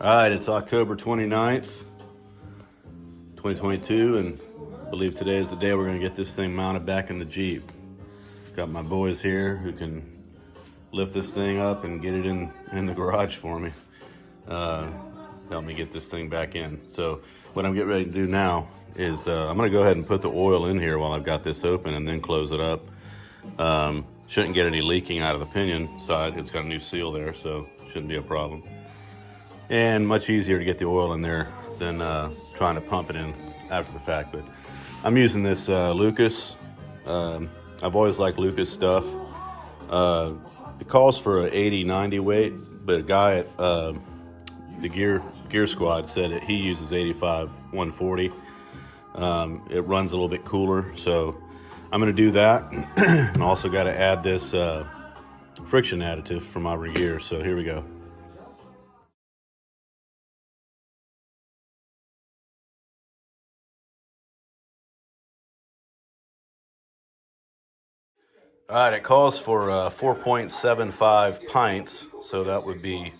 All right, it's October 29th, 2022, and I believe today is the day we're gonna get this thing mounted back in the Jeep. Got my boys here who can lift this thing up and get it in the garage for me. Help me get this thing back in. So what I'm getting ready to do now is I'm gonna go ahead and put the oil in here while I've got this open and then close it up. Shouldn't get any leaking out of the pinion side. It's got a new seal there, so shouldn't be a problem. And much easier to get the oil in there than trying to pump it in after the fact. But I'm using this Lucas. I've always liked Lucas stuff. It calls for an 80-90 weight, but a guy at the Gear Squad said that he uses 85-140. It runs a little bit cooler, so I'm going to do that. And also got to add this friction additive for my regear. So here we go. All right, it calls for 4.75 pints, so that would be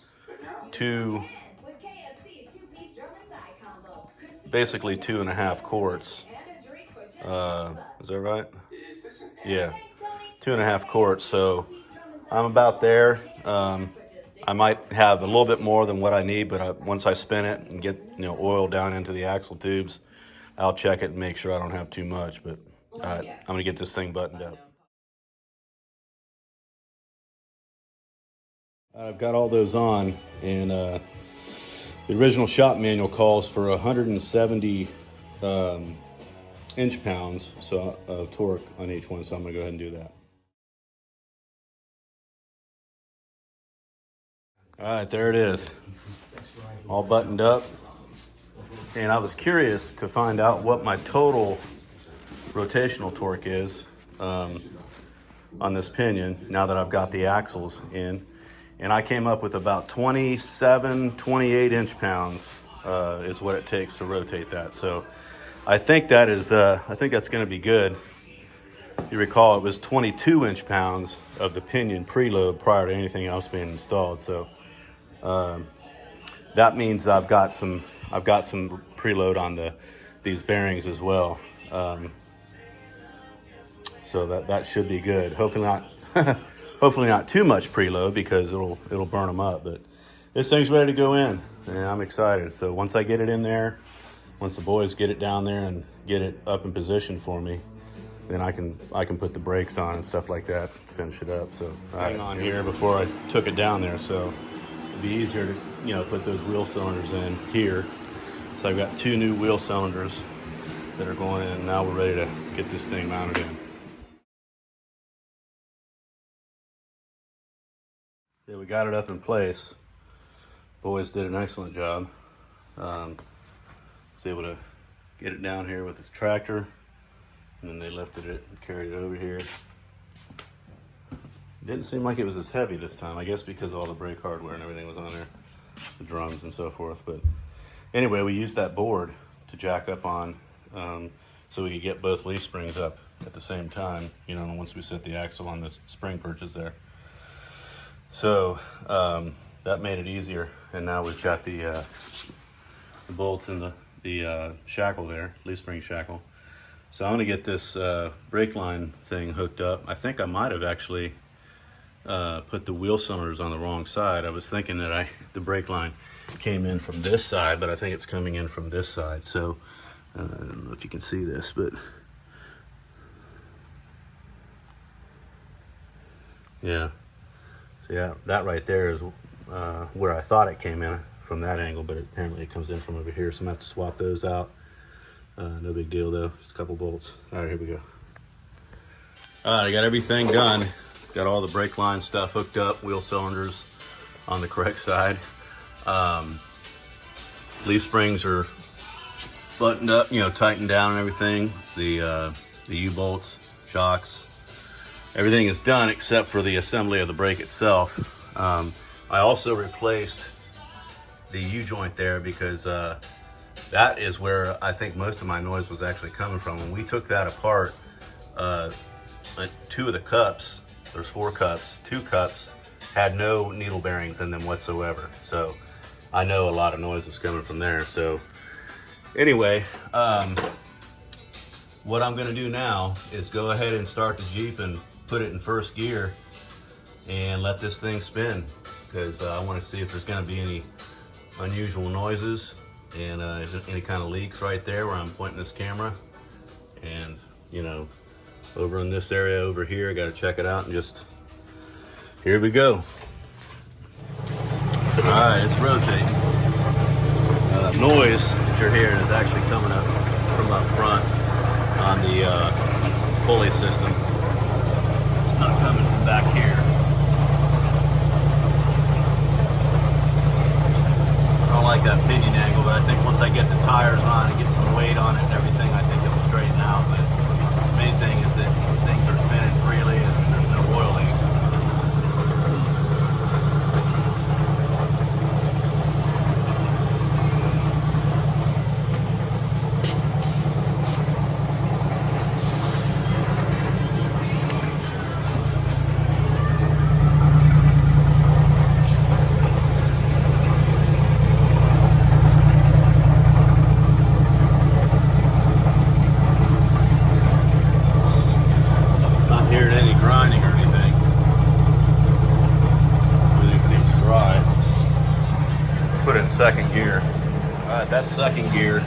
basically 2.5 quarts. Is that right? Yeah, 2.5 quarts. So I'm about there. I might have a little bit more than what I need, but once I spin it and get oil down into the axle tubes, I'll check it and make sure I don't have too much. But all right, I'm gonna get this thing buttoned up. I've got all those on, and the original shop manual calls for 170 inch-pounds of torque on each one, so I'm going to go ahead and do that. All right, there it is, all buttoned up. And I was curious to find out what my total rotational torque is on this pinion now that I've got the axles in. And I came up with about 27, 28 inch-pounds is what it takes to rotate that. So I think that's going to be good. You recall it was 22 inch-pounds of the pinion preload prior to anything else being installed. So that means I've got some preload on these bearings as well. So that should be good. Hopefully not. Hopefully not too much preload because it'll burn them up, but this thing's ready to go in and I'm excited. So once I get it in there, once the boys get it down there and get it up in position for me, then I can put the brakes on and stuff like that, finish it up. So hang on here before I took it down there, so it'd be easier to put those wheel cylinders in here. So I've got 2 new wheel cylinders that are going in, and now we're ready to get this thing mounted in. Yeah, we got it up in place. Boys did an excellent job. Was able to get it down here with this tractor, and then they lifted it and carried it over here. It didn't seem like it was as heavy this time, I guess because all the brake hardware and everything was on there, the drums and so forth. But anyway, we used that board to jack up on so we could get both leaf springs up at the same time, once we set the axle on the spring perches there. So that made it easier, and now we've got the bolts and the shackle there, leaf spring shackle. So I'm going to get this brake line thing hooked up. I think I might have actually put the wheel cylinders on the wrong side. I was thinking that the brake line came in from this side, but I think it's coming in from this side. So I don't know if you can see this, but yeah. Yeah, that right there is where I thought it came in from that angle, but apparently it comes in from over here, so I'm gonna have to swap those out. No big deal though, just a couple bolts. All right, here we go. All right, I got everything done. Got all the brake line stuff hooked up, wheel cylinders on the correct side. Leaf springs are buttoned up, tightened down and everything. The U-bolts, shocks, everything is done except for the assembly of the brake itself. I also replaced the U-joint there because that is where I think most of my noise was actually coming from. When we took that apart, 2 of the cups, there's 4 cups, 2 cups had no needle bearings in them whatsoever. So I know a lot of noise is coming from there. So anyway, what I'm gonna do now is go ahead and start the Jeep and put it in first gear and let this thing spin, because I want to see if there's going to be any unusual noises and any kind of leaks right there where I'm pointing this camera. And you know, over in this area over here, I got to check it out, and just here we go. All right, it's rotating. That noise that you're hearing is actually coming up from up front on the pulley system. It's not coming from back here. I don't like that pinion angle, but I think once I get the tires on and get some weight on it and everything, I think it'll straighten out. But the main thing is that things are spinning freely and there's no oil leak. Grinding or anything. Everything seems dry. Put it in second gear. Alright, that's second gear.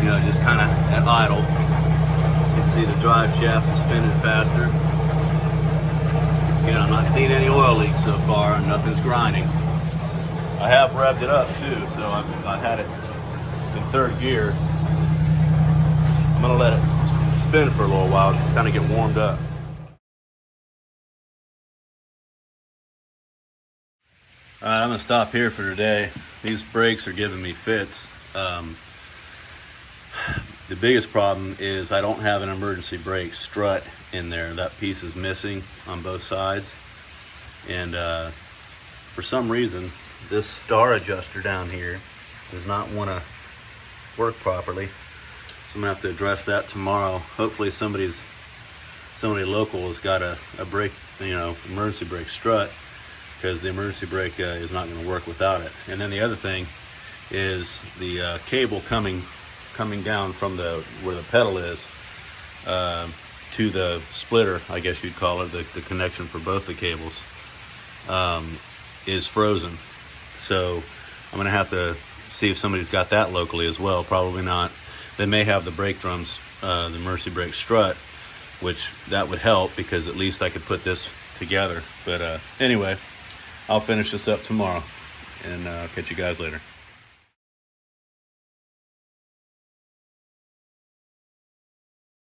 You know, just kind of at idle. You can see the drive shaft is spinning faster. You know, I'm not seeing any oil leaks so far, and nothing's grinding. I have revved it up too, so I had it in third gear. I'm gonna let it spin for a little while, kind of get warmed up. All right, I'm gonna stop here for today. These brakes are giving me fits. The biggest problem is I don't have an emergency brake strut in there. That piece is missing on both sides. And for some reason, this star adjuster down here does not wanna work properly. So I'm gonna have to address that tomorrow. Hopefully somebody local has got a brake, you know, emergency brake strut, because the emergency brake is not going to work without it. And then the other thing is the cable coming down from where the pedal is to the splitter, I guess you'd call it, the connection for both the cables, is frozen. So I'm going to have to see if somebody's got that locally as well. Probably not. They may have the brake drums, the emergency brake strut, which that would help, because at least I could put this together. But anyway, I'll finish this up tomorrow, and catch you guys later.